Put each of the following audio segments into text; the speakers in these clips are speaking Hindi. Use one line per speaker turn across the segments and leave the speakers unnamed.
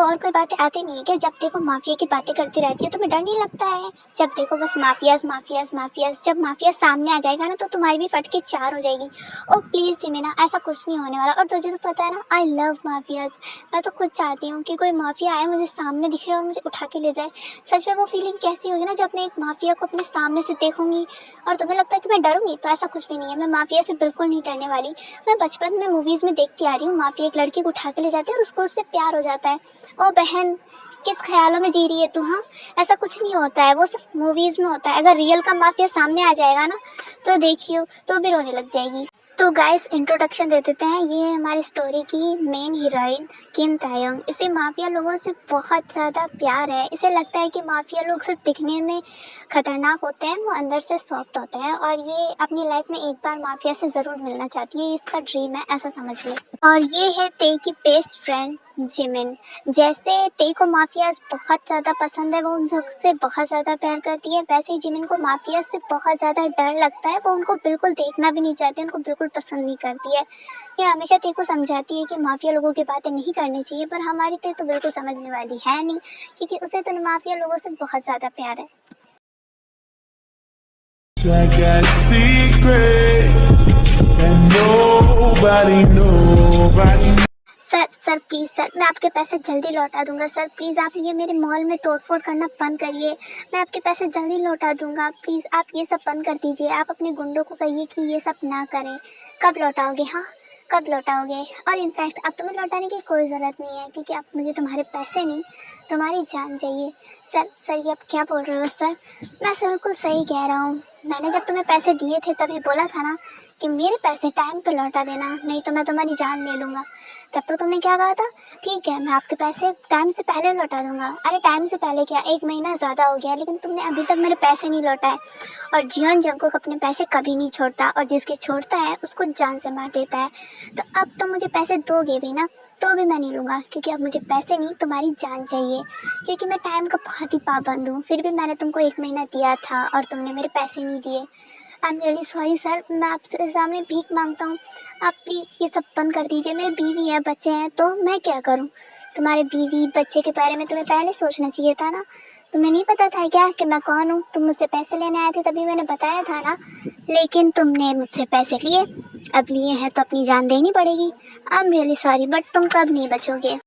और कोई बातें आती नहीं है क्या? जब देखो माफिया की बातें करती रहती है, तुम्हें डर नहीं लगता है? जब देखो बस माफियाज माफियाज माफियाज, जब माफिया सामने आ जाएगा ना तो तुम्हारी भी फटके चार हो जाएगी। ओ प्लीज जिमिना, ऐसा कुछ नहीं होने वाला। और तुझे तो पता है ना, आई लव माफियाज। मैं तो खुद चाहती हूँ कि कोई माफिया आए, मुझे सामने दिखे और मुझे उठा के ले जाए। सच में वो फीलिंग कैसी होगी ना, जब मैं एक माफिया को अपने सामने से देखूंगी। और तुम्हें लगता है कि मैं डरूंगी? तो ऐसा कुछ भी नहीं है, मैं माफिया से बिल्कुल नहीं डरने वाली। मैं बचपन में मूवीज में देखती आ रही हूँ, माफिया एक लड़की को उठा के ले जाते हैं और उसको उससे प्यार हो जाता है। ओ बहन, किस ख्यालों में जी रही है तू? हाँ, ऐसा कुछ नहीं होता है, वो सिर्फ मूवीज में होता है। अगर रियल का माफिया सामने आ जाएगा ना तो देखियो, तो भी रोने लग जाएगी। तो गाइस, इंट्रोडक्शन दे देते हैं। ये है हमारी स्टोरी की मेन हीरोइन किम तायोंग। इसे माफिया लोगों से बहुत ज़्यादा प्यार है। इसे लगता है कि माफिया लोग सिर्फ दिखने में खतरनाक होते हैं, वो अंदर से सॉफ्ट होते हैं। और ये अपनी लाइफ में एक बार माफिया से ज़रूर मिलना चाहती है, इसका ड्रीम है, ऐसा समझ ले। और ये है ते की बेस्ट फ्रेंड जिमिन। जैसे ते को माफियाज बहुत ज़्यादा पसंद है, वो उन सबसे बहुत ज़्यादा प्यार करती है, वैसे ही जिमिन को माफिया से बहुत ज़्यादा डर लगता है। वो उनको बिल्कुल देखना भी नहीं चाहती, उनको बिल्कुल पसंद नहीं करती है। ये हमेशा ते को समझाती है कि माफिया लोगों की बातें नहीं करनी चाहिए, पर हमारी ते तो बिल्कुल समझने वाली है नहीं, क्योंकि उसे तो माफिया लोगों से बहुत ज़्यादा प्यार है।
I got secrets and nobody
sir please sir, मैं आपके पैसे जल्दी लौटा दूंगा। सर प्लीज़, आप ये मेरे मॉल में तोड़फोड़ करना बंद करिए। मैं आपके पैसे जल्दी लौटा दूंगा। प्लीज़ आप ये सब बंद कर दीजिए। आप अपने गुंडों को कहिए कि ये सब ना करें। कब लौटाओगे? हाँ, कब लौटाओगे? और इनफैक्ट अब तुम्हें लौटाने की कोई ज़रूरत नहीं है, क्योंकि अब मुझे तुम्हारे पैसे नहीं, तुम्हारी जान चाहिए। सर ये आप क्या बोल रहे हो सर? मैं सर बिल्कुल सही कह रहा हूँ। मैंने जब तुम्हें पैसे दिए थे तभी बोला था ना कि मेरे पैसे टाइम पे लौटा देना, नहीं तो मैं तुम्हारी जान ले लूँगा। तब तो तुमने क्या कहा था? ठीक है, मैं आपके पैसे टाइम से पहले लौटा दूंगा। अरे टाइम से पहले क्या, 1 महीना ज़्यादा हो गया, लेकिन तुमने अभी तक मेरे पैसे नहीं लौटाए। और जियोन जंगकोक अपने पैसे कभी नहीं छोड़ता, और जिसके छोड़ता है उसको जान से मार देता है। तो अब तुम मुझे पैसे दोगे भी ना, तो भी मैं नहीं लूँगा, क्योंकि अब मुझे पैसे नहीं, तुम्हारी जान चाहिए। क्योंकि मैं टाइम का बहुत ही पाबंद हूँ। फिर भी मैंने तुमको 1 महीना दिया था और तुमने मेरे पैसे नहीं दिए। I am really sorry sir, मैं आपसे सामने भीख मांगता हूँ। आप प्लीज़ ये सब बंद कर दीजिए। मेरे बीवी है, बच्चे हैं, तो मैं क्या करूँ? तुम्हारे बीवी बच्चे के बारे में तुम्हें पहले सोचना चाहिए था ना। तुम्हें नहीं पता था क्या कि मैं कौन हूँ? तुम मुझसे पैसे लेने आए थे, तभी मैंने बताया था ना। लेकिन तुमने मुझसे पैसे लिए। अब लिए हैं तो अपनी जान देनी पड़ेगी। I am really sorry, but तुम कब नहीं बचोगे।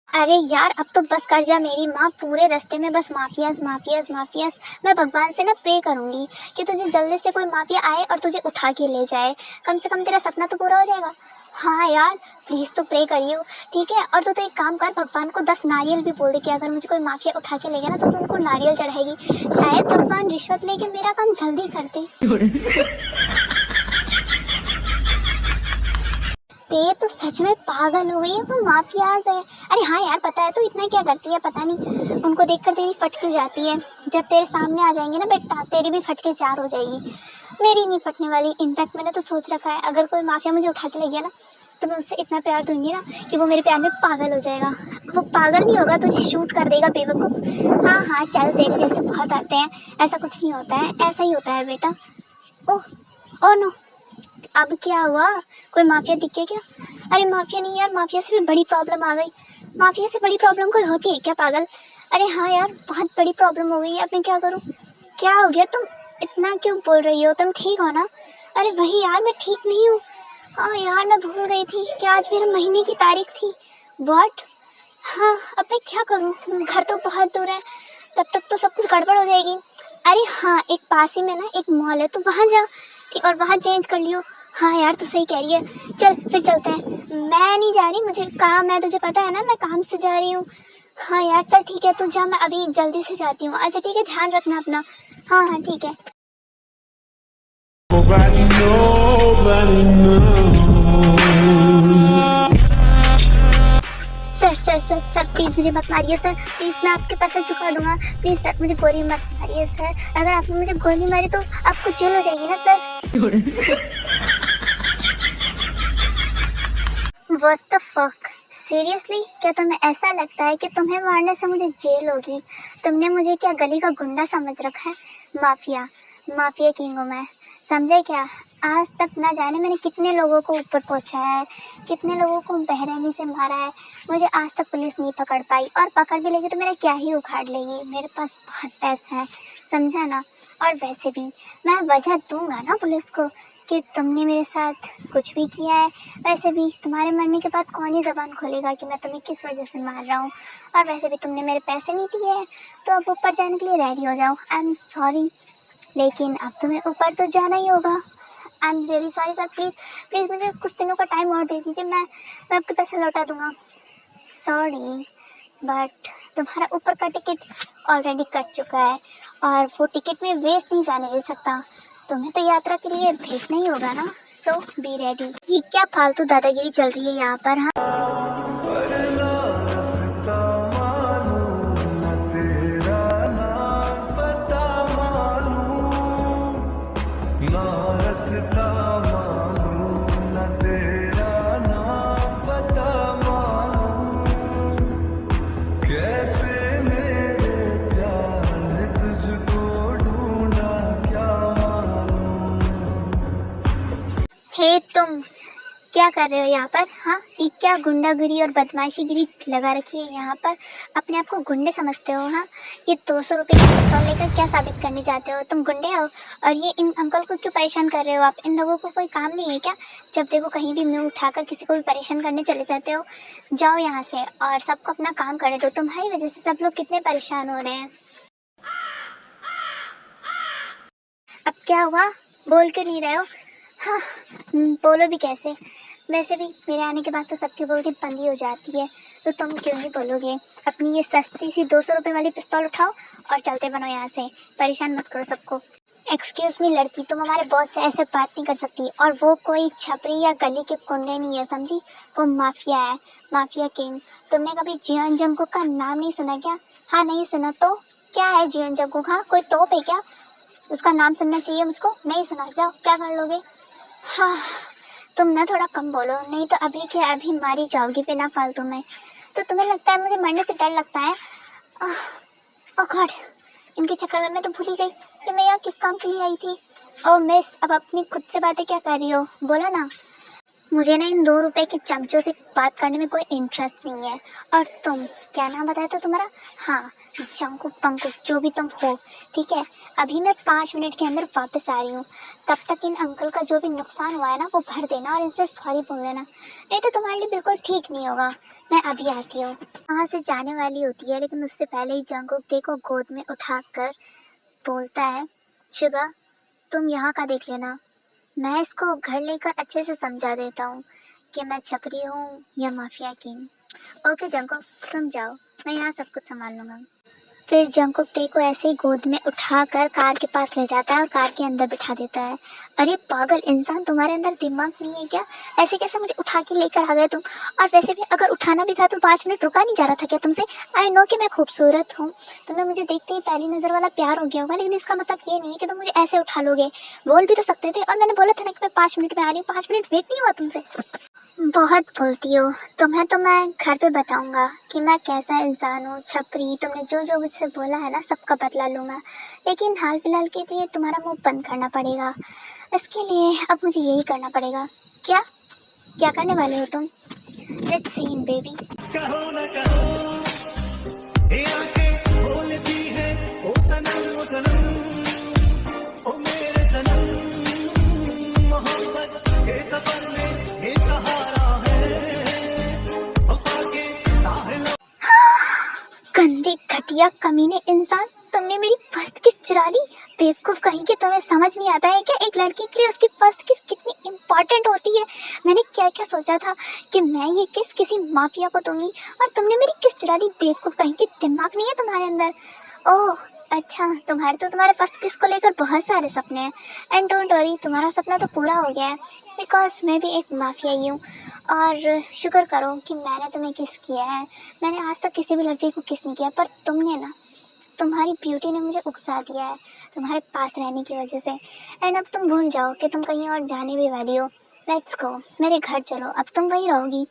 अरे यार, अब तो बस कर जा। मेरी माँ पूरे रास्ते में बस माफियाज माफियाज माफियाज। मैं भगवान से ना प्रे करूँगी कि तुझे जल्दी से कोई माफिया आए और तुझे उठा के ले जाए। कम से कम तेरा सपना तो पूरा हो जाएगा। हाँ यार, प्लीज़ तो प्रे करियो, ठीक है? और तो एक काम कर, भगवान को 10 नारियल भी बोल दे कि अगर मुझे कोई माफिया उठा के ले गया ना तो तुमको नारियल चढ़ाएगी। शायद भगवान रिश्वत लेके मेरा काम जल्दी करते। ये तो सच में पागल हो गई है, वो माफियाज है। अरे हाँ यार, पता है तो इतना क्या करती है पता नहीं, उनको देखकर तेरी फट क्यों जाती है। जब तेरे सामने आ जाएंगे ना बेटा, तेरी भी फटके चार हो जाएगी। मेरी नहीं फटने वाली। इनफैक्ट मैंने तो सोच रखा है, अगर कोई माफिया मुझे उठा के ले गया ना तो मैं उससे इतना प्यार दूंगी ना कि वो मेरे प्यार में पागल हो जाएगा। वो पागल नहीं होगा, तुझे शूट कर देगा बेवकूफ़। हाँ हाँ चल, तेरे जैसे बहुत आते हैं। ऐसा कुछ नहीं होता है, ऐसा ही होता है बेटा। ओह ओ नो, अब क्या हुआ? कोई माफिया दिख गया क्या? अरे माफिया नहीं यार, माफिया से भी बड़ी प्रॉब्लम आ गई। माफिया से बड़ी प्रॉब्लम कोई होती है क्या पागल? अरे हाँ यार, बहुत बड़ी प्रॉब्लम हो गई है। अब मैं क्या करूँ? क्या हो गया? तुम इतना क्यों बोल रही हो? तुम ठीक हो ना? अरे वही यार, मैं ठीक नहीं हूँ। हाँ यार, मैं भूल गई थी कि आज मेरे महीने की तारीख थी। व्हाट? हाँ, अब मैं क्या करूँ? घर तो बहुत दूर है, तब तक तो सब कुछ गड़बड़ हो जाएगी। अरे हाँ, एक पास ही में ना एक मॉल है, तो वहाँ जा और वहाँ चेंज कर लियो। हाँ यार, तो सही कह रही है। चल फिर चलते हैं। मैं नहीं जा रही, मुझे काम है, तुझे पता है ना, मैं काम से जा रही हूँ। हाँ यार चल ठीक है, तू जा, मैं अभी जल्दी से जाती हूँ। अच्छा ठीक है, ध्यान रखना अपना। हाँ हाँ ठीक है।
nobody knows.
सर प्लीज़ मुझे मत मारिए सर, प्लीज़ मैं आपके पैसे चुका दूंगा। प्लीज़ सर, मुझे गोली मत मारिए सर। अगर आपने मुझे गोली मारी तो आपको जेल हो जाएगी ना sir. What the fuck? Seriously, क्या तुम्हें ऐसा लगता है कि तुम्हें मारने से मुझे जेल होगी? तुमने मुझे क्या गली का गुंडा समझ रखा है? माफिया किंग हूँ मैं, समझे क्या? आज तक ना जाने मैंने कितने लोगों को ऊपर पहुंचाया है, कितने लोगों को बेरहमी से मारा है। मुझे आज तक पुलिस नहीं पकड़ पाई, और पकड़ भी लेगी तो मेरा क्या ही उखाड़ लेगी। मेरे पास बहुत पैसा है, समझा ना। और वैसे भी मैं वजह दूंगा ना पुलिस को कि तुमने मेरे साथ कुछ भी किया है। वैसे भी तुम्हारे मरने के बाद कौन ही ज़बान खोलेगा कि मैं तुम्हें किस वजह से मार रहा हूँ। और वैसे भी तुमने मेरे पैसे नहीं दिए हैं, तो अब ऊपर जाने के लिए रेडी हो जाओ। आई एम सॉरी, लेकिन अब तुम्हें ऊपर तो जाना ही होगा। I am really sorry sir, please please मुझे कुछ दिनों का टाइम और दे दीजिए, मैं आपके पैसे लौटा दूँगा। सॉरी, बट तुम्हारा ऊपर का टिकट ऑलरेडी कट चुका है, और वो टिकट में वेस्ट नहीं जाने दे सकता। तुम्हें तो यात्रा के लिए भेजना ही होगा ना, सो बी रेडी। ये क्या फालतू दादागिरी चल रही है यहाँ पर? हाँ, हे तुम क्या कर रहे हो यहाँ पर? हाँ, ये क्या गुंडागिरी और बदमाशीगिरी लगा रखी है यहाँ पर? अपने आप को गुंडे समझते हो? हाँ, ये 200 रुपये की पिस्तौल लेकर क्या साबित करने चाहते हो? तुम गुंडे हो? और ये इन अंकल को क्यों परेशान कर रहे हो आप? इन लोगों को कोई काम नहीं है क्या? जब देखो कहीं भी मुँह उठाकर किसी को भी परेशान करने चले जाते हो। जाओ यहाँ से और सबको अपना काम करने दो। तुम्हारी वजह से सब लोग कितने परेशान हो रहे हैं। अब क्या हुआ? बोल क्यों नहीं रहे हो? हाँ, बोलो भी कैसे? वैसे भी मेरे आने के बाद तो सबकी बोलती बंद ही हो जाती है, तो तुम क्यों नहीं बोलोगे? अपनी ये सस्ती सी 200 रुपये वाली पिस्तौल उठाओ और चलते बनो यहाँ से। परेशान मत करो सबको। एक्सक्यूज़ मी लड़की, तुम हमारे बॉस से ऐसे बात नहीं कर सकती। और वो कोई छपरी या गली के कुंडे नहीं है, समझी? वो माफिया है, माफिया किंग। तुमने कभी जियोन जंगकुक का नाम नहीं सुना क्या? हाँ, नहीं सुना तो क्या है जियोन जंगकुक? हाँ, कोई तोप है क्या? उसका नाम सुनना चाहिए मुझको? नहीं सुना, जाओ क्या कर लोगे? हाँ, तुम ना थोड़ा कम बोलो, नहीं तो अभी के अभी मारी जाओगी बिना फालतू में। तो तुम्हें लगता है मुझे मरने से डर लगता है? ओह गॉड, इनके चक्कर में मैं तो भूल ही गई कि मैं यहाँ किस काम के लिए आई थी। ओह मिस, अब अपनी खुद से बातें क्या कर रही हो? बोलो ना। मुझे ना इन 2 रुपए के चमचों से बात करने में कोई इंटरेस्ट नहीं है। और तुम, क्या नाम बताया था तुम्हारा? हाँ, जंकुक पंकुक, जो भी तुम हो, ठीक है? अभी मैं 5 मिनट के अंदर वापस आ रही हूँ। तब तक इन अंकल का जो भी नुकसान हुआ है ना, वो भर देना और इनसे सॉरी बोल देना, नहीं तो तुम्हारे लिए बिल्कुल ठीक नहीं होगा। मैं अभी आती हूँ। वहाँ से जाने वाली होती है, लेकिन उससे पहले ही जंकुक ते को गोद में उठाकर बोलता है, शुगा तुम यहाँ का देख लेना, मैं इसको घर लेकर अच्छे से समझा देता हूँ कि मैं छपरी हूँ या माफिया किंग। ओके जंकुक, तुम जाओ, मैं यहाँ सब कुछ संभाल लूँगा। फिर जंकुक ते को ऐसे ही गोद में उठाकर कार के पास ले जाता है और कार के अंदर बिठा देता है। अरे पागल इंसान, तुम्हारे अंदर दिमाग नहीं है क्या? ऐसे कैसे मुझे उठा के लेकर आ गए तुम? और वैसे भी अगर उठाना भी था तो 5 मिनट रुका नहीं जा रहा था क्या तुमसे? आई नो कि मैं खूबसूरत हूँ, तुम्हें मुझे देखते ही पहली नज़र वाला प्यार हो गया होगा, लेकिन इसका मतलब ये नहीं है कि तुम मुझे ऐसे उठा लोगे। बोल भी तो सकते थे। और मैंने बोला था ना कि मैं 5 मिनट में आ रही हूँ, 5 मिनट वेट नहीं हुआ तुमसे? बहुत बोलती हो। तुम्हें तो मैं घर पे बताऊंगा कि मैं कैसा इंसान हूँ, छपरी। तुमने जो जो मुझसे बोला है ना, सबका बदला लूँगा, लेकिन हाल फिलहाल के लिए तुम्हारा मुंह बंद करना पड़ेगा। इसके लिए अब मुझे यही करना पड़ेगा। क्या क्या करने वाले हो तुम? Let's see baby.
कहो न कहो, ये आंखें बोलती है, ओ सनम ओ सनम, ओ मेरे सनम, मोहब्बत के सफर में ये सहारा है, वफा के साहिल।
गंदे घटिया कमीने इंसान, तुमने मेरी फर्स्ट किस चुरा ली। बेवकूफ़ कहीं के, तुम्हें समझ नहीं आता है क्या एक लड़की के लिए उसकी फर्स्ट किस कितनी इम्पॉर्टेंट होती है? मैंने क्या क्या सोचा था कि मैं ये किस किसी माफिया को दूंगी, और तुमने मेरी किस चुरा ली। बेवकूफ़ कहीं की, दिमाग नहीं है तुम्हारे अंदर? ओह अच्छा, तुम्हारे फर्स्ट किस को लेकर बहुत सारे सपने हैं। एंड डोंट वरी, तुम्हारा सपना तो पूरा हो गया है, बिकॉज मैं भी एक माफिया ही हूँ। और शुक्र करो कि मैंने तुम्हें किस किया है। मैंने आज तक किसी भी लड़की को किस नहीं किया, पर तुमने ना, तुम्हारी ब्यूटी ने मुझे उकसा दिया है तुम्हारे पास रहने की वजह से। एंड अब तुम भूल जाओ कि तुम कहीं और जाने भी वाली हो। लेट्स गो, मेरे घर चलो, अब तुम वहीं रहोगी।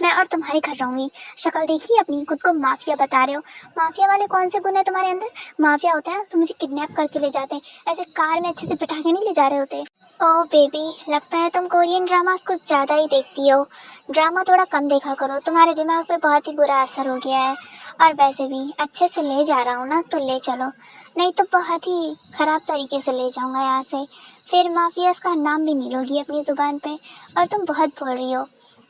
मैं और तुम्हारे घर रहूंगी। शक्ल देखी अपनी, खुद को माफिया बता रहे हो। माफिया वाले कौन से गुण है तुम्हारे अंदर? माफिया होता है तो मुझे किडनैप करके ले जाते हैं, ऐसे कार में अच्छे से बिठा के नहीं ले जा रहे होते। ओह बेबी, लगता है तुम कोरियन ड्रामास कुछ ज़्यादा ही देखती हो। ड्रामा थोड़ा कम देखा करो, तुम्हारे दिमाग पे बहुत ही बुरा असर हो गया है। और वैसे भी अच्छे से ले जा रहा हूँ ना, तो ले चलो, नहीं तो बहुत ही ख़राब तरीके से ले जाऊँगा यहाँ से। फिर माफियाज का नाम भी नहीं लोगी अपनी ज़ुबान पे। और तुम बहुत बोल रही हो।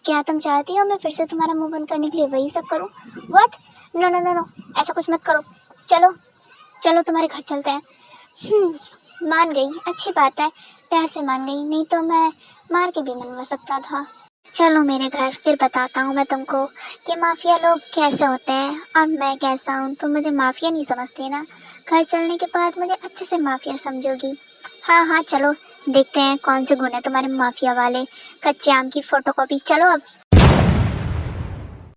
क्या तुम चाहती हो मैं फिर से तुम्हारा मुंह बंद करने के लिए वही सब करूं? What? No no no no, ऐसा कुछ मत करो। चलो चलो तुम्हारे घर चलते हैं। मान गई, अच्छी बात है, प्यार से मान गई, नहीं तो मैं मार के भी मनवा सकता था। चलो मेरे घर, फिर बताता हूँ मैं तुमको कि माफिया लोग कैसे होते हैं और मैं कैसा हूँ। तुम मुझे माफिया नहीं समझती ना, घर चलने के बाद मुझे अच्छे से माफिया समझोगी। हाँ हाँ चलो, देखते हैं कौन से गुण है तुम्हारे माफिया वाले। कच्चे आम की फोटोकॉपी, चलो अब।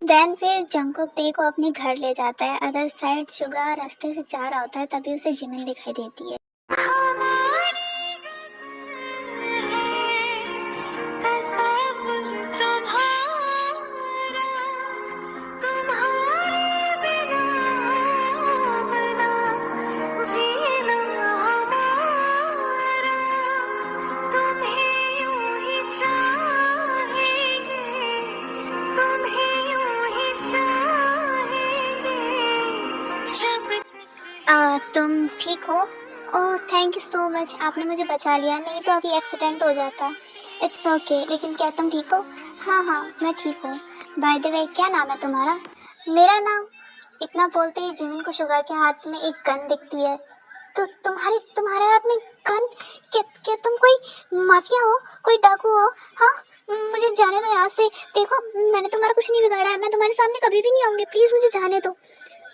देन फिर जंगकुक ते को अपने घर ले जाता है। अदर साइड शुगा रास्ते से जा रहा होता है, तभी उसे जिमिन दिखाई देती है। तुम ठीक हो? Oh thank you so much, आपने मुझे बचा लिया, नहीं तो अभी एक्सीडेंट हो जाता। इट्स ओके, लेकिन क्या तुम ठीक हो? हाँ हाँ मैं ठीक हूँ। बाय द वे, क्या नाम है तुम्हारा? मेरा नाम? इतना बोलते ही जिमिन को शुगा के हाथ में एक गन दिखती है। तो तुम्हारे हाथ में गन? क्या तुम कोई माफिया हो, कोई डाकू हो? हाँ, मुझे जाने दो यहाँ से। देखो मैंने तुम्हारा कुछ नहीं बिगाड़ा है, मैं तुम्हारे सामने कभी भी नहीं आऊँगी, प्लीज़ मुझे जाने दो।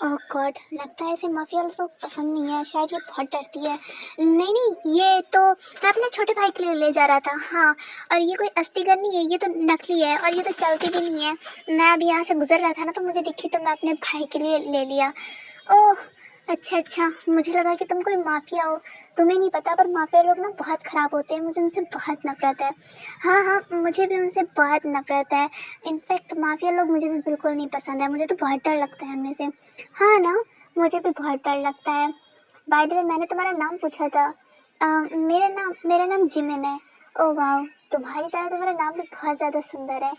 ओह गॉड, लगता है इसे माफिया वालों को पसंद नहीं है, शायद ये बहुत डरती है। नहीं नहीं, ये तो मैं अपने छोटे भाई के लिए ले जा रहा था। हाँ, और ये कोई असली गन नहीं है, ये तो नकली है और ये तो चलती भी नहीं है। मैं अभी यहाँ से गुजर रहा था ना, तो मुझे दिखी तो मैं अपने भाई के लिए ले लिया। ओह अच्छा, मुझे लगा कि तुम कोई माफिया हो। तुम्हें नहीं पता, पर माफिया लोग ना बहुत ख़राब होते हैं, मुझे उनसे बहुत नफरत है। हाँ, मुझे भी उनसे बहुत नफरत है। इनफैक्ट माफिया लोग मुझे भी बिल्कुल नहीं पसंद है, मुझे तो बहुत डर लगता है उनमें से। हाँ ना, मुझे भी बहुत डर लगता है। बाय द वे, मैंने तुम्हारा नाम पूछा था। मेरा नाम जिमिन है। ओह वाह, तुम्हारी तरह तुम्हारा नाम भी बहुत ज़्यादा सुंदर है,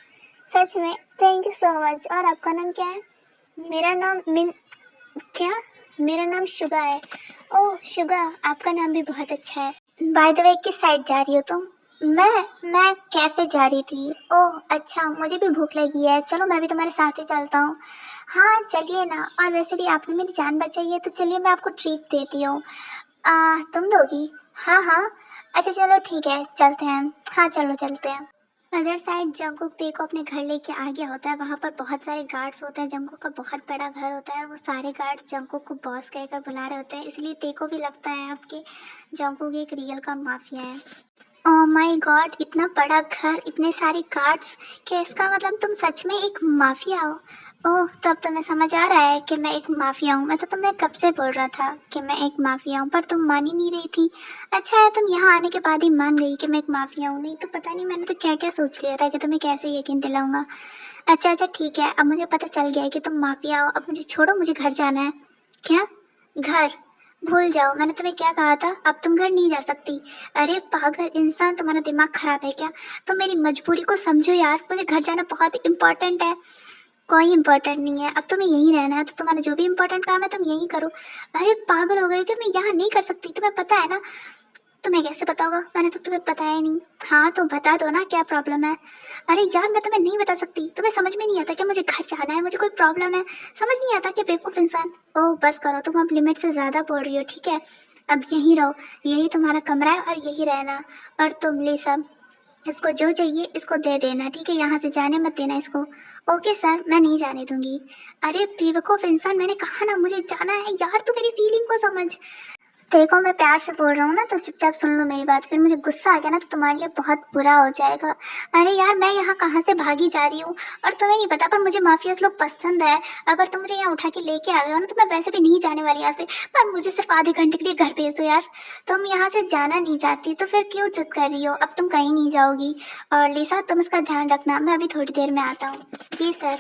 सच में। Thank you so much. और आपका नाम क्या है? मेरा नाम मेरा नाम शुगा है। ओह शुगा, आपका नाम भी बहुत अच्छा है। बाय द वे, किस साइड जा रही हो तुम? मैं कैफे जा रही थी। ओह अच्छा, मुझे भी भूख लगी है, चलो मैं भी तुम्हारे साथ ही चलता हूँ। हाँ चलिए ना, और वैसे भी आपने मेरी जान बचाई है, तो चलिए मैं आपको ट्रीट देती हूँ। तुम दोगी? हाँ, अच्छा चलो ठीक है, चलते हैं। हाँ चलो चलते हैं। अदर साइड जंगकुक ते को अपने घर लेके आ गया होता है। वहाँ पर बहुत सारे गार्ड्स होते हैं, जंगकुक का बहुत बड़ा घर होता है और वो सारे गार्ड्स जंगकुक को बॉस कहकर बुला रहे होते हैं, इसलिए ते को भी लगता है अब कि जंगकुक एक रियल का माफिया है। ओह माय गॉड, इतना बड़ा घर, इतने सारे गार्ड्स, क्या इसका मतलब तुम सच में एक माफिया हो? ओह, तो अब तुम्हें समझ आ रहा है कि मैं एक माफिया हूँ। मैं तो तुम्हें कब से बोल रहा था कि मैं एक माफिया हूँ, पर तुम मान ही नहीं रही थी। अच्छा है तुम यहाँ आने के बाद ही मान गई कि मैं एक माफिया हूँ, नहीं तो पता नहीं मैंने तो क्या क्या सोच लिया था कि तुम्हें कैसे यकीन दिलाऊंगा। अच्छा ठीक है, अब मुझे पता चल गया है कि तुम माफिया हो। अब मुझे छोड़ो, मुझे घर जाना है। क्या? घर? भूल जाओ, मैंने तुम्हें क्या कहा था, अब तुम घर नहीं जा सकती। अरे पागल इंसान, तुम्हारा दिमाग खराब है क्या? तुम मेरी मजबूरी को समझो यार, मुझे घर जाना बहुत ही इम्पोर्टेंट है। कोई इम्पोर्टेंट नहीं है, अब तुम्हें यहीं रहना है, तो तुम्हारा जो भी इम्पोर्टेंट काम है तुम यहीं करो। अरे पागल हो गए क्या? मैं यहाँ नहीं कर सकती, तुम्हें पता है ना। तुम्हें कैसे पता होगा, मैंने तो तुम्हें बताया ही नहीं। हाँ तो बता दो ना, क्या प्रॉब्लम है? अरे यार मैं तुम्हें नहीं बता सकती, तुम्हें समझ में नहीं आता कि मुझे घर जाना है, मुझे कोई प्रॉब्लम है, समझ नहीं आता कि बेवकूफ़ इंसान। ओह बस करो, तुम अब लिमिट से ज़्यादा बोल रही हो, ठीक है? अब यहीं रहो, यही तुम्हारा कमरा है और यही रहना। और तुम ले सब, इसको जो चाहिए इसको दे देना, ठीक है? यहाँ से जाने मत देना इसको। ओके सर, मैं नहीं जाने दूंगी। अरे बेवकूफ़ इंसान, मैंने कहा ना मुझे जाना है यार, तू मेरी फीलिंग को समझ। देखो मैं प्यार से बोल रहा हूँ ना, तो चुपचाप सुन लो मेरी बात। फिर मुझे गुस्सा आ गया ना तो तुम्हारे लिए बहुत बुरा हो जाएगा। अरे यार मैं यहाँ कहाँ से भागी जा रही हूँ और तुम्हें नहीं पता, पर मुझे माफियाज लोग पसंद है। अगर तुम मुझे यहाँ उठा के लेके आ गए हो ना तो मैं वैसे भी नहीं जाने वाली यहाँ से, पर मुझे सिर्फ आधे घंटे के लिए घर भेज दो यार। तुम यहाँ से जाना नहीं चाहती तो फिर क्यों जिद कर रही हो? अब तुम कहीं नहीं जाओगी। और लिसा तुम इसका ध्यान रखना, मैं अभी थोड़ी देर में आता हूँ। जी सर।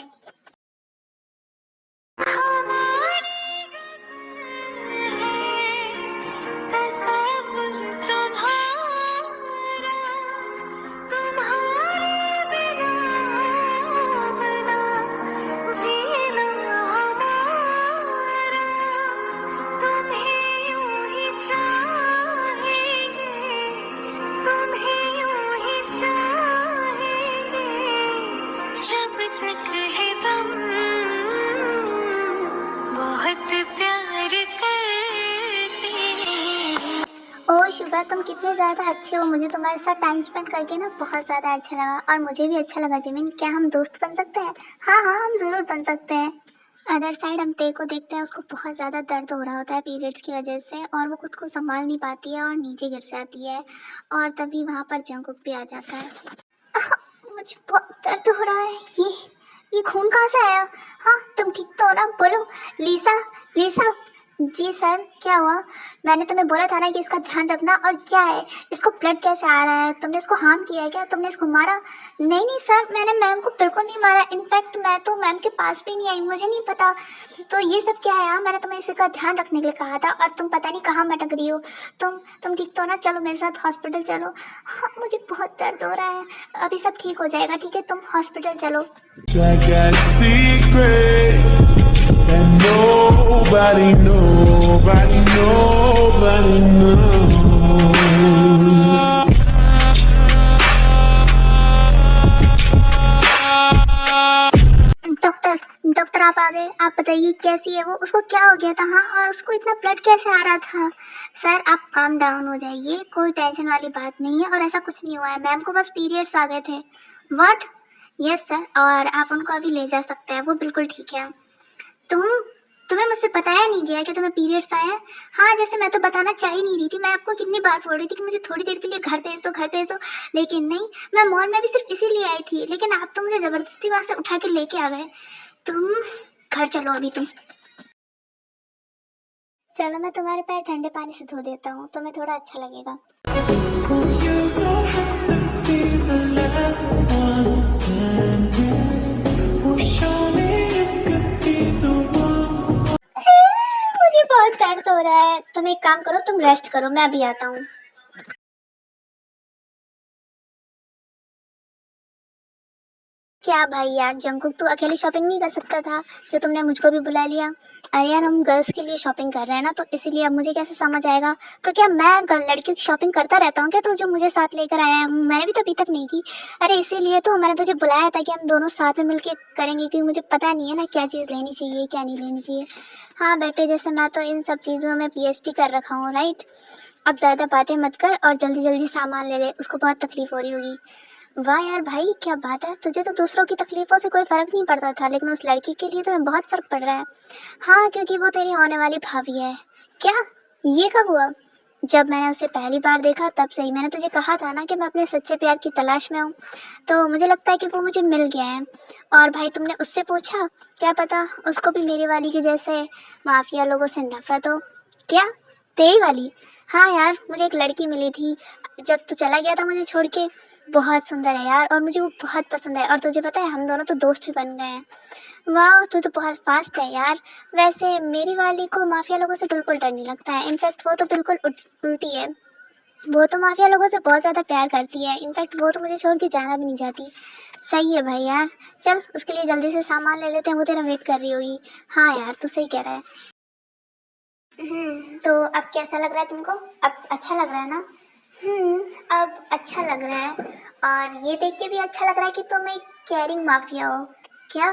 जब तक है तुम बहुत प्यार करते हैं।
ओ शुगा तुम कितने ज़्यादा अच्छे हो। मुझे तुम्हारे साथ टाइम स्पेंड करके ना बहुत ज़्यादा अच्छा लगा, और मुझे भी अच्छा लगा जिमिन। क्या हम दोस्त बन सकते हैं? हाँ हाँ हम ज़रूर बन सकते हैं। अदर साइड हम ते को देखते हैं, उसको बहुत ज़्यादा दर्द हो रहा होता है पीरियड्स की वजह से, और वो खुद को संभाल नहीं पाती है और नीचे गिर जाती है, और तभी वहाँ पर जंगकुक भी आ जाता है। मुझे बहुत दर्द हो रहा है। ये खून कहाँ से आया? हाँ तुम ठीक तो हो ना? बोलो। लिसा, लिसा। जी सर क्या हुआ? मैंने तुम्हें बोला था ना कि इसका ध्यान रखना। और क्या है इसको ब्लड कैसे आ रहा है? तुमने इसको हार्म किया है क्या? तुमने इसको मारा? नहीं नहीं सर मैंने मैम को बिल्कुल नहीं मारा। इनफैक्ट मैं तो मैम के पास भी नहीं आई, मुझे नहीं पता। तो ये सब क्या है? मैंने तुम्हें इसका ध्यान रखने के लिए कहा था और तुम पता नहीं कहाँ भटक रही हो। तुम ठीक तो हो ना? चलो मेरे साथ हॉस्पिटल चलो। हाँ मुझे बहुत दर्द हो रहा है, अभी सब ठीक हो जाएगा। ठीक है तुम हॉस्पिटल चलो।
I got a secret that nobody knows.
Doctor, doctor आप आ गए। आप बताइए कैसी है वो? उसको क्या हो गया था? हाँ और उसको इतना ब्लड कैसे आ रहा था? सर आप काम डाउन हो जाइए, कोई टेंशन वाली बात नहीं है और ऐसा कुछ नहीं हुआ है। मैम को बस पीरियड्स आ गए थे। व्हाट? यस सर, और आप उनको अभी ले जा सकते हैं, वो बिल्कुल ठीक है। तुम्हें मुझसे बताया नहीं गया कि तुम्हें पीरियड्स आए हैं? हाँ जैसे मैं तो बताना चाह ही नहीं रही थी। मैं आपको कितनी बार बोल रही थी कि मुझे थोड़ी देर के लिए घर भेज दो, घर भेज दो, लेकिन नहीं। मैं मॉल में भी सिर्फ इसीलिए आई थी, लेकिन आप तो मुझे ज़बरदस्ती वहाँ से उठा के लेके आ गए। तुम घर चलो अभी तुम। चलो मैं तुम्हारे पैर ठंडे पानी से धो देता हूँ, तुम्हें थोड़ा अच्छा लगेगा। मुझे बहुत दर्द हो रहा है। तुम एक काम करो, तुम रेस्ट करो, मैं अभी आता हूँ। क्या भाई यार जंकुक तू अकेले शॉपिंग नहीं कर सकता था जो तुमने मुझको भी बुला लिया? अरे यार हम गर्ल्स के लिए शॉपिंग कर रहे हैं ना, तो इसीलिए अब मुझे कैसे समझ आएगा? तो क्या मैं लड़कियों की शॉपिंग करता रहता हूँ क्या? तू जो मुझे साथ लेकर आया है मैंने भी तो अभी तक नहीं की। अरे इसीलिए तो मैंने तुझे बुलाया था कि हम दोनों साथ में मिलकर करेंगे, क्योंकि मुझे पता नहीं है ना क्या चीज़ लेनी चाहिए क्या नहीं लेनी चाहिए। हाँ बेटे जैसे मैं तो इन सब चीज़ों में PhD कर रखा हूँ राइट। अब ज़्यादा बातें मत कर और जल्दी जल्दी सामान ले ले, उसको बहुत तकलीफ हो रही होगी। वाह यार भाई क्या बात है, तुझे तो दूसरों की तकलीफों से कोई फर्क नहीं पड़ता था, लेकिन उस लड़की के लिए तुम्हें बहुत फर्क पड़ रहा है। हाँ क्योंकि वो तेरी होने वाली भाभी है। क्या? ये कब हुआ? जब मैंने उसे पहली बार देखा तब से ही। मैंने तुझे कहा था ना कि मैं अपने सच्चे प्यार की तलाश में हूँ, तो मुझे लगता है कि वो मुझे मिल गया है। और भाई तुमने उससे पूछा? क्या पता उसको भी मेरी वाली के जैसे माफिया लोगों से नफरत हो। क्या? तेरी वाली? हाँ यार मुझे एक लड़की मिली थी जब तू चला गया था मुझे छोड़ के। बहुत सुंदर है यार और मुझे वो बहुत पसंद है, और तुझे पता है हम दोनों तो दोस्त भी बन गए हैं। वाह तू तो बहुत फास्ट है यार। वैसे मेरी वाली को माफिया लोगों से बिल्कुल डर नहीं लगता है, इनफैक्ट वो तो बिल्कुल उल्टी है। वो तो माफिया लोगों से बहुत ज़्यादा प्यार करती है, इनफैक्ट वो तो मुझे छोड़ के जाना भी नहीं चाहती। सही है भाई यार, चल उसके लिए जल्दी से सामान ले लेते हैं, वो तेरा वेट कर रही होगी। हाँ यार तू सही कह रहा है। तो अब कैसा लग रहा है तुमको? अब अच्छा लग रहा है ना? अब अच्छा लग रहा है, और ये देख के भी अच्छा लग रहा है कि तुम एक केयरिंग माफिया हो। क्या?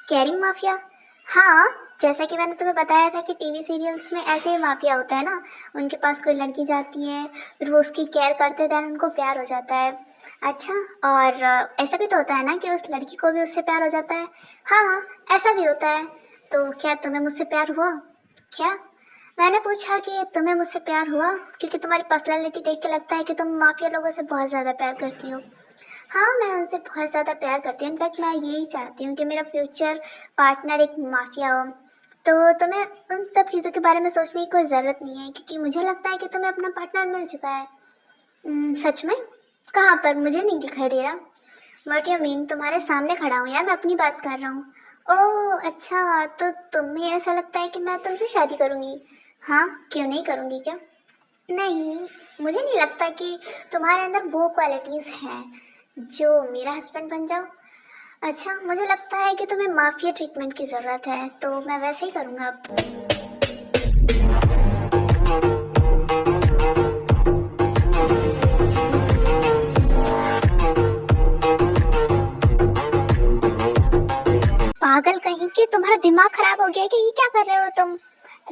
Caring mafia? हाँ जैसा कि मैंने तुम्हें बताया था कि टीवी सीरियल्स में ऐसे ही माफिया होता है ना, उनके पास कोई लड़की जाती है, फिर वो उसकी केयर करते दैन उनको प्यार हो जाता है। अच्छा, और ऐसा भी तो होता है ना कि उस लड़की को भी उससे प्यार हो जाता है। हाँ ऐसा भी होता है। तो क्या तुम्हें मुझसे प्यार हुआ? क्या? मैंने पूछा कि तुम्हें मुझसे प्यार हुआ, क्योंकि तुम्हारी पर्सनालिटी देख के लगता है कि तुम माफिया लोगों से बहुत ज़्यादा प्यार करती हो। हाँ, मैं उनसे बहुत ज़्यादा प्यार करती हूँ। इनफैक्ट मैं यही चाहती हूँ कि मेरा फ्यूचर पार्टनर एक माफिया हो। तो तुम्हें उन सब चीज़ों के बारे में सोचने की कोई ज़रूरत नहीं है, क्योंकि मुझे लगता है कि तुम्हें अपना पार्टनर मिल चुका है। सच में? कहाँ पर? मुझे नहीं दिखाई दे रहा। What you mean? तुम्हारे सामने खड़ा हूँ यार, मैं अपनी बात कर रहा हूँ। ओह अच्छा, तो तुम्हें ऐसा लगता है कि मैं तुमसे शादी करूँगी? हाँ, क्यों नहीं करूँगी क्या? नहीं, मुझे नहीं लगता कि तुम्हारे अंदर वो क्वालिटीज़ हैं जो मेरा हस्बैंड बन जाओ। अच्छा, मुझे लगता है कि तुम्हें माफिया ट्रीटमेंट की ज़रूरत है, तो मैं वैसे ही करूँगा अब। पागल कहीं के, तुम्हारा दिमाग खराब हो गया है कि ये क्या कर रहे हो तुम?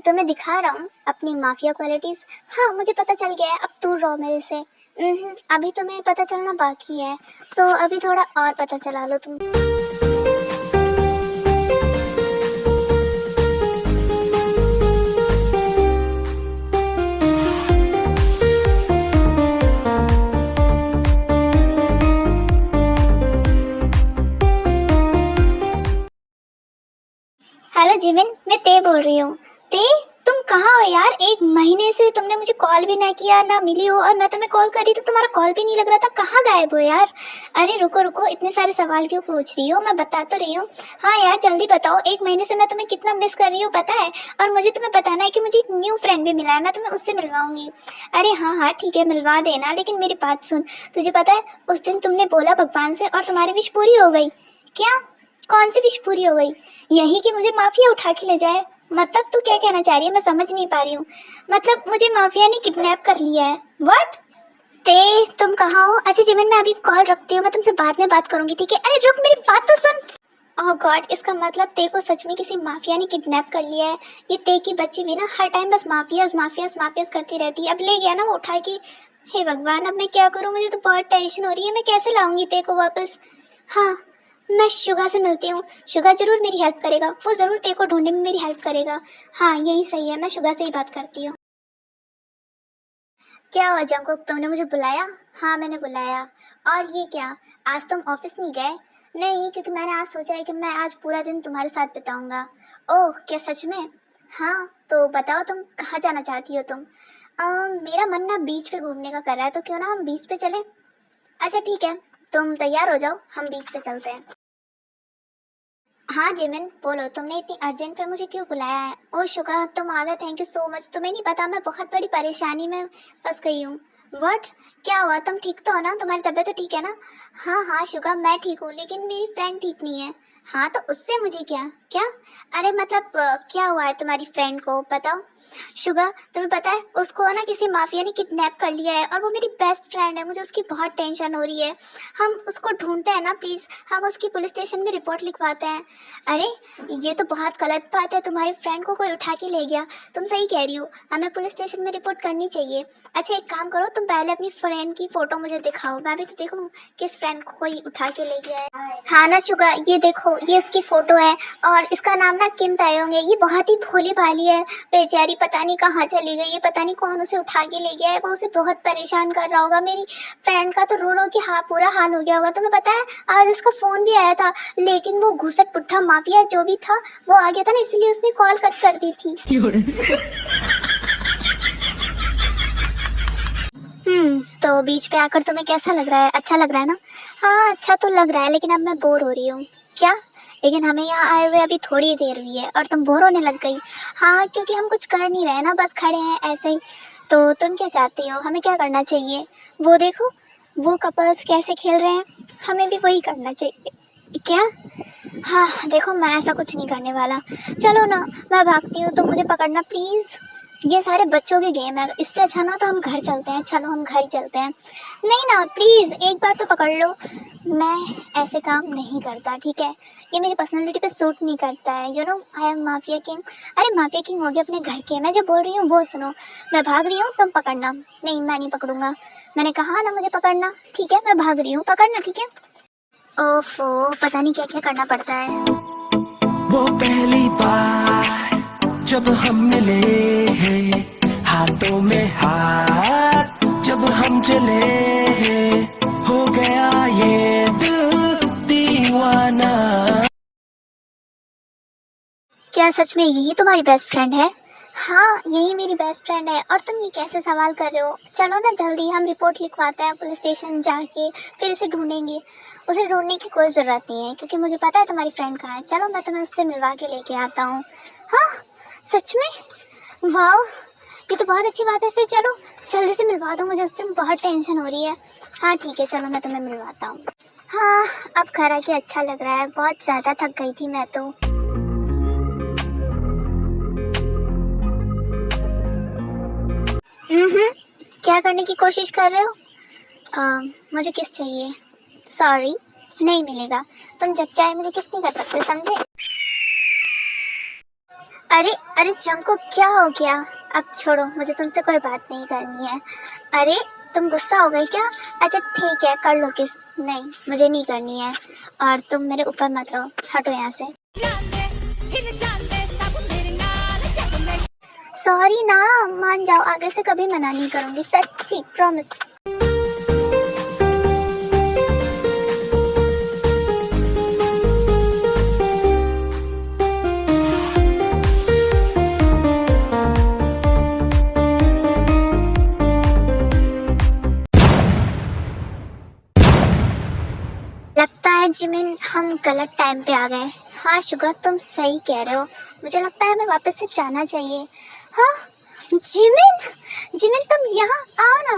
तुम्हें दिखा रहा हूँ अपनी माफिया क्वालिटीज। हाँ, मुझे पता चल गया है, अब दूर रहो मेरे से। अभी तुम्हें पता चलना बाकी है, सो अभी थोड़ा और पता चला लो तुम। हेलो जिमिन, मैं ते बोल रही हूँ। ते, तुम कहाँ हो यार? एक महीने से तुमने मुझे कॉल भी ना किया, ना मिली हो, और मैं तुम्हें कॉल करी तो तुम्हारा कॉल भी नहीं लग रहा था। कहाँ गायब हो यार? अरे रुको रुको, इतने सारे सवाल क्यों पूछ रही हो? मैं बता तो रही हूँ। हाँ यार, जल्दी बताओ, एक महीने से मैं तुम्हें कितना मिस कर रही हूँ पता है? और मुझे तुम्हें बताना है कि मुझे एक न्यू फ्रेंड भी मिला है, मैं तुम्हें उससे मिलवाऊंगी। अरे हाँ हाँ ठीक है, मिलवा देना, लेकिन मेरी बात सुन। तुझे पता है, उस दिन तुमने बोला भगवान से और तुम्हारी विश पूरी हो गई। क्या? कौन सी विश पूरी हो गई? यही कि मुझे माफिया उठा के ले जाए। मतलब तू क्या कहना चाह रही है? मैं समझ नहीं पा रही हूँ। मतलब मुझे माफिया ने किडनैप कर लिया है? व्हाट? ते, तुम कहाँ हो? अच्छा जिमिन, मैं अभी कॉल रखती हूँ, मैं तुमसे बाद में बात करूंगी, ठीक है? अरे रुक, मेरी बात तो सुन। ओह गॉड, इसका मतलब ते को सच में किसी माफिया ने किडनैप कर लिया है। ये ते की बच्ची भी ना हर टाइम बस माफियाज माफियाज माफियाज करती रहती है। अब ले गया ना वो उठा के। हे भगवान, अब मैं क्या करूँ? मुझे तो बहुत टेंशन हो रही है, मैं कैसे लाऊंगी ते को वापस? हाँ, मैं शुगा से मिलती हूँ। शुगा जरूर मेरी हेल्प करेगा, वो ज़रूर ते को ढूंढने में मेरी हेल्प करेगा। हाँ यही सही है, मैं शुगा से ही बात करती हूँ। क्या हुआ जंकुक, तुमने मुझे बुलाया? हाँ मैंने बुलाया। और ये क्या, आज तुम ऑफिस नहीं गए? नहीं, क्योंकि मैंने आज सोचा है कि मैं आज पूरा दिन तुम्हारे साथ बिताऊंगा। ओह क्या सच में? हाँ, तो बताओ तुम कहाँ जाना चाहती हो तुम? मेरा मन ना बीच पे घूमने का कर रहा है, तो क्यों ना हम बीच पे चलें? अच्छा ठीक है, तुम तैयार हो जाओ, हम बीच पे चलते हैं। हाँ जिमिन बोलो, तुमने इतनी अर्जेंट में मुझे क्यों बुलाया है? ओह शुगा, तुम आ गए, थैंक यू सो मच। तुम्हें नहीं पता, मैं बहुत बड़ी परेशानी में फंस गई हूँ। व्हाट? क्या हुआ? तुम ठीक तो हो ना? तुम्हारी तबीयत तो ठीक है ना? हाँ हाँ शुगा, मैं ठीक हूँ, लेकिन मेरी फ्रेंड ठीक नहीं है। हाँ तो उससे मुझे क्या? क्या? अरे मतलब क्या हुआ है तुम्हारी फ्रेंड को, बताओ। शुगा, तुम्हें पता है उसको ना किसी माफिया ने किडनैप कर लिया है, और वो मेरी बेस्ट फ्रेंड है, मुझे उसकी बहुत टेंशन हो रही है। हम उसको ढूंढते हैं ना प्लीज़, हम उसकी पुलिस स्टेशन में रिपोर्ट लिखवाते हैं। अरे ये तो बहुत गलत बात है, तुम्हारी फ्रेंड को कोई उठा के ले गया। तुम सही कह रही हो, हमें पुलिस स्टेशन में रिपोर्ट करनी चाहिए। अच्छा एक काम करो, तुम पहले अपनी फ्रेंड की फ़ोटो मुझे दिखाओ, मैं भी तो देखूँ किस फ्रेंड को कोई उठा के ले गया है। हाँ ना शुगा, ये देखो, ये उसकी फ़ोटो है, और इसका नाम ना किम तायोंग है। ये बहुत ही भोली भाली है, बेचारी पता नहीं कहाँ चली गई है, पता नहीं कौन उसे उठा के ले गया है। वो उसे बहुत परेशान कर रहा होगा। मेरी फ्रेंड का तो रो रो के हाँ पूरा हाल हो गया होगा। तुम्हें पता है आज उसका फ़ोन भी आया था, लेकिन वो घुसट पुट्ठा माफिया जो भी था वो आ गया था ना, इसलिए उसने कॉल कट कर दी थी। तो बीच पे आकर तुम्हें कैसा लग रहा है? अच्छा लग रहा है ना? हाँ अच्छा तो लग रहा है, लेकिन अब मैं बोर हो रही हूँ। क्या? लेकिन हमें यहाँ आए हुए अभी थोड़ी देर हुई है और तुम बोर होने लग गई? हाँ क्योंकि हम कुछ कर नहीं रहे ना, बस खड़े हैं ऐसे ही। तो तुम क्या चाहती हो, हमें क्या करना चाहिए? वो देखो, वो कपल्स कैसे खेल रहे हैं, हमें भी वही करना चाहिए। क्या? हाँ देखो, मैं ऐसा कुछ नहीं करने वाला। चलो ना, मैं भागती हूँ, तुम मुझे पकड़ना प्लीज़। ये सारे बच्चों के गेम है, इससे अच्छा ना तो हम घर चलते हैं। चलो हम घर ही चलते हैं। नहीं ना प्लीज़, एक बार तो पकड़ लो। मैं ऐसे काम नहीं करता, ठीक है? ये मेरी पर्सनालिटी पे सूट नहीं करता है। You know I am mafia king. अरे माफिया किंग हो गया अपने घर के, मैं जो बोल रही हूँ वो सुनो। मैं भाग रही हूँ, तुम पकड़ना। नहीं मैं नहीं पकड़ूंगा, मैंने कहा ना मुझे पकड़ना। ठीक है मैं भाग रही हूँ, पकड़ना ठीक है? ओफो, पता नहीं क्या क्या करना पड़ता है।
वो पहली बार जब हम मिले हैं, हाथों में हाथ जब हम चले हैं, हो गया ये दिल दीवाना।
क्या सच में यही तुम्हारी बेस्ट फ्रेंड है? हाँ, यही मेरी बेस्ट फ्रेंड है। और तुम ये कैसे सवाल कर रहे हो? चलो ना जल्दी, हम रिपोर्ट लिखवाते हैं पुलिस स्टेशन जाके, फिर इसे ढूंढेंगे। उसे ढूंढने की कोई ज़रूरत नहीं है क्योंकि मुझे पता है तुम्हारी फ्रेंड कहाँ है। चलो मैं तुम्हें उससे मिलवा के लेके आता हूँ। हाँ सच में? वाह, ये तो बहुत अच्छी बात है। फिर चलो जल्दी से मिलवा दो, मुझे उससे बहुत टेंशन हो रही है। हाँ ठीक है, चलो मैं तुम्हें मिलवाता हूँ। हाँ अब घर आके अच्छा लग रहा है, बहुत ज़्यादा थक गई थी मैं तो। क्या करने की कोशिश कर रहे हो? मुझे किस चाहिए? सॉरी नहीं मिलेगा। तुम जब चाहे मुझे किस नहीं कर सकते, समझे? अरे अरे जंको, क्या हो गया? अब छोड़ो, मुझे तुमसे कोई बात नहीं करनी है। अरे तुम गुस्सा हो गई क्या? अच्छा ठीक है, कर लो किस। नहीं मुझे नहीं करनी है, और तुम मेरे ऊपर मत रहो, हटो यहाँ से। सॉरी ना, मान जाओ, आगे से कभी मना नहीं करूँगी, सच्ची प्रॉमिस। लगता है जिमिन हम गलत टाइम पे आ गए। हाँ शुगर, तुम सही कह रहे हो, मुझे लगता है हमें वापस से जाना चाहिए। हाँ जिमिन, जिमिन तुम यहाँ आओ ना।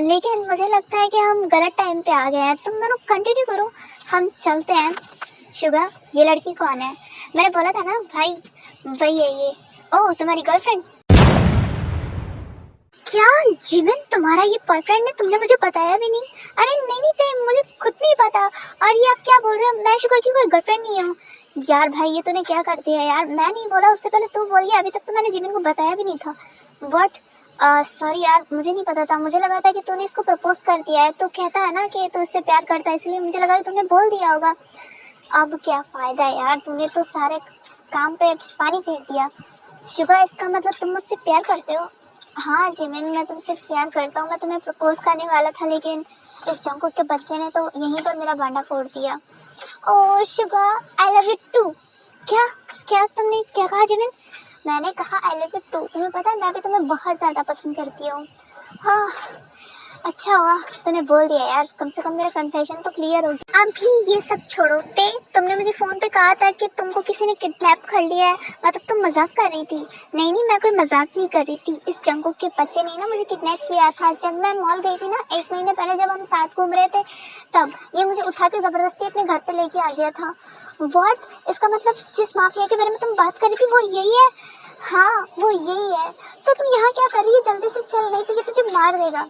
लेकिन मुझे लगता है कि हम गलत टाइम पे आ गए हैं। तुम दोनों कंटिन्यू करो, हम चलते हैं। शुगर, ये लड़की कौन है? मैंने बोला था ना भाई, वही है ये। ओह तुम्हारी गर्लफ्रेंड? क्या जिमिन तुम्हारा ये बॉयफ्रेंड है? तुमने मुझे बताया भी नहीं। अरे नहीं नहीं, मुझे खुद नहीं पता। और ये आप क्या बोल रहे हो? मैं शुगर की कोई गर्लफ्रेंड नहीं हूँ। यार भाई ये तूने क्या कर दिया यार, मैं नहीं बोला, उससे पहले तू बोल गया। अभी तक तो मैंने जिमिन को बताया भी नहीं था। व्हाट? सॉरी यार, मुझे नहीं पता था। मुझे लगा था कि तूने इसको प्रपोज कर दिया है। तो कहता है ना कि तू इससे प्यार करता है, इसलिए मुझे लगा कि तुमने बोल दिया होगा। अब क्या फ़ायदा यार, तूने तो सारे काम पे पानी फेर दिया। शुगर, इसका मतलब तुम मुझसे प्यार करते हो? हाँ जिमिन, मैं तुमसे प्यार करता हूँ। मैं तुम्हें प्रपोज करने वाला था, लेकिन इस जंकुक के बच्चे ने तो यहीं पर मेरा बांडा फोड़ दिया। Oh sugar, I love you too. क्या क्या तुमने क्या कहा जिमिन? मैंने कहा आई लव यू टू। तुम्हें पता है मैं भी तुम्हें बहुत ज़्यादा पसंद करती हूँ। हाँ अच्छा हुआ तूने बोल दिया यार, कम से कम मेरा कन्फेशन तो क्लियर हो गया। अभी ये सब छोड़ो। तुमने मुझे फ़ोन पे कहा था कि तुमको किसी ने किडनैप कर लिया है, मतलब तुम मजाक कर रही थी। नहीं नहीं, मैं कोई मजाक नहीं कर रही थी। इस जंकुक के बच्चे ने ना मुझे किडनैप किया था। जब मैं मॉल गई थी ना 1 महीने पहले, जब हम साथ घूम रहे थे, तब ये मुझे उठा के ज़बरदस्ती अपने घर पर लेके आ गया था। व्हाट? इसका मतलब जिस माफिया के बारे में तुम बात कर रही थी वो यही है? हाँ वो यही है। तो तुम यहाँ क्या कर रही है? जल्दी से चल, नहीं तो ये तुझे मार देगा।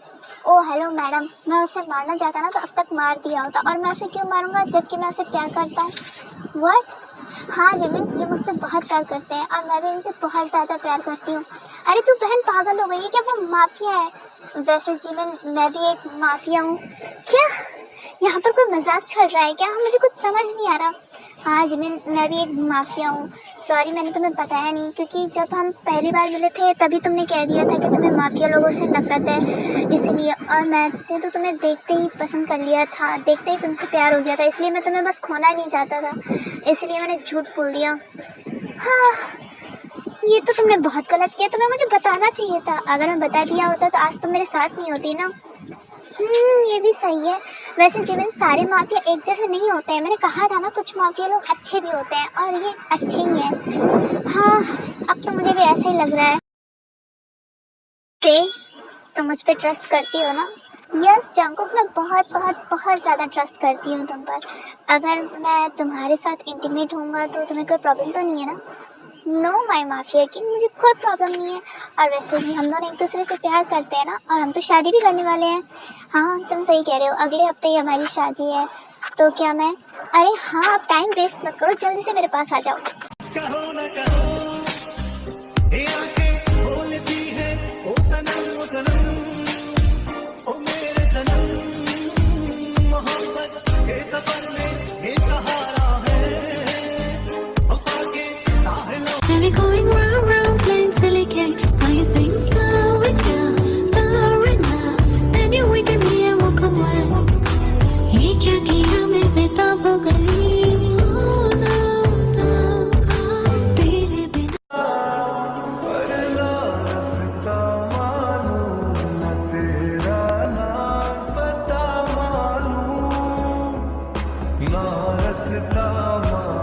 ओह हेलो मैडम, मैं उसे मारना चाहता ना तो अब तक मार दिया होता, और मैं उसे क्यों मारूंगा जबकि मैं उसे प्यार करता हूँ। व्हाट? हाँ जिमिन, ये मुझसे बहुत प्यार करते हैं और मैं भी इनसे बहुत ज़्यादा प्यार करती हूँ। अरे तू बहन पागल हो गई है क्या? वो माफिया है। वैसे जिमिन मैं भी एक माफिया हूँ। क्या यहाँ पर कोई मजाक चल रहा है क्या? मुझे कुछ समझ नहीं आ रहा। हाँ जिमिन, मैं भी एक माफिया हूँ। सॉरी मैंने तुम्हें बताया नहीं, क्योंकि जब हम पहली बार मिले थे तभी तुमने कह दिया था कि तुम्हें माफिया लोगों से नफरत है, इसलिए। और मैंने तो तुम्हें देखते ही पसंद कर लिया था, देखते ही तुमसे प्यार हो गया था, इसलिए मैं तुम्हें बस खोना नहीं चाहता था, इसलिए मैंने झूठ बोल दिया। हाँ ये तो तुमने बहुत गलत किया, तुम्हें मुझे बताना चाहिए था। अगर मैं बता दिया होता तो आज तुम मेरे साथ नहीं होती ना। ये भी सही है। वैसे जिमिन सारे माफिया एक जैसे नहीं होते हैं, मैंने कहा था ना कुछ माफिया लोग अच्छे भी होते हैं और ये अच्छे ही हैं। हाँ अब तो मुझे भी ऐसा ही लग रहा है। तुम मुझ पर ट्रस्ट करती हो ना? यस जंकुक, मैं बहुत बहुत बहुत ज़्यादा ट्रस्ट करती हूँ तुम पर। अगर मैं तुम्हारे साथ इंटीमेट होऊंगा तो तुम्हें कोई प्रॉब्लम तो नहीं है ना? नो माई माफिया की, मुझे कोई प्रॉब्लम नहीं है। और वैसे भी हम दोनों एक दूसरे से प्यार करते हैं ना, और हम तो शादी भी करने वाले हैं। हाँ तुम सही कह रहे हो, अगले हफ्ते ही हमारी शादी है। तो क्या मैं, अरे हाँ अब टाइम वेस्ट मत करो, जल्दी से मेरे पास आ जाओ।
कहो न कहो, ये आंखें बोलती है, ओ सनम, ओ मेरे सनम, मोहब्बत के सफर में ये सहारा है, वफा के साहिलों।
Baby going round round
ना रास्ता